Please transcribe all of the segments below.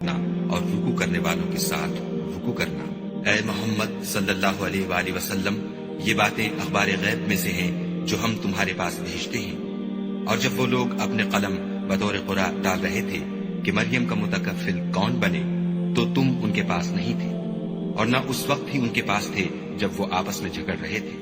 اور رکوع کرنے والوں کے ساتھ رکوع کرنا۔ اے محمد صلی اللہ علیہ وآلہ وسلم، یہ باتیں اخبار غیب میں سے ہیں جو ہم تمہارے پاس بھیجتے ہیں۔ اور جب وہ لوگ اپنے قلم بطور قرآ ڈال رہے تھے کہ مریم کا متکفل کون بنے، تو تم ان کے پاس نہیں تھے، اور نہ اس وقت ہی ان کے پاس تھے جب وہ آپس میں جھگڑ رہے تھے۔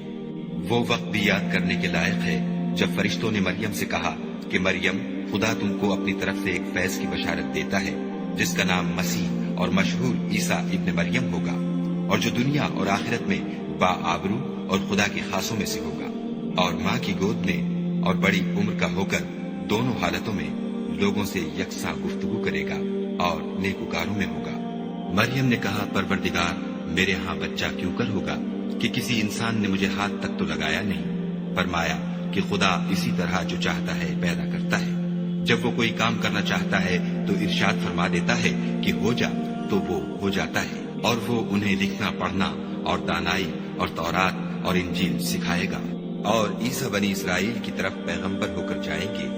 وہ وقت بھی یاد کرنے کے لائق ہے جب فرشتوں نے مریم سے کہا کہ مریم، خدا تم کو اپنی طرف سے ایک فیض کی بشارت دیتا ہے جس کا نام مسیح اور مشہور عیسیٰ ابن مریم ہوگا، اور جو دنیا اور آخرت میں با آبرو اور خدا کی خاصوں میں سے ہوگا، اور ماں کی گود میں اور بڑی عمر کا ہو کر دونوں حالتوں میں لوگوں سے یکساں گفتگو کرے گا اور نیکوکاروں میں ہوگا۔ مریم نے کہا، پروردگار، میرے ہاں بچہ کیوں کر ہوگا کہ کسی انسان نے مجھے ہاتھ تک تو لگایا نہیں۔ فرمایا کہ خدا اسی طرح جو چاہتا ہے پیدا کرتا ہے، جب وہ کوئی کام کرنا چاہتا ہے تو ارشاد فرما دیتا ہے کہ ہو جا، تو وہ ہو جاتا ہے، اور وہ انہیں لکھنا پڑھنا اور دانائی اور تورات اور انجیل سکھائے گا۔ اور عیسیٰ بنی اسرائیل کی طرف پیغمبر ہو کر جائیں گے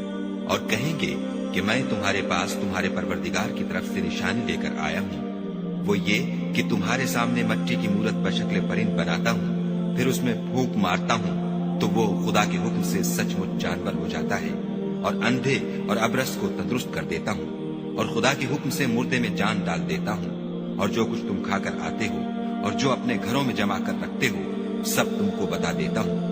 اور کہیں گے کہ میں تمہارے پاس تمہارے پروردگار کی طرف سے نشانی لے کر آیا ہوں، وہ یہ کہ تمہارے سامنے مٹی کی مورت بشکل پرند بناتا ہوں، پھر اس میں پھونک مارتا ہوں تو وہ خدا کے حکم سے سچ مچ جانور ہو جاتا ہے، اور اندھے اور ابرص کو تندرست کر دیتا ہوں، اور خدا کے حکم سے مردے میں جان ڈال دیتا ہوں، اور جو کچھ تم کھا کر آتے ہو اور جو اپنے گھروں میں جمع کر رکھتے ہو سب تم کو بتا دیتا ہوں۔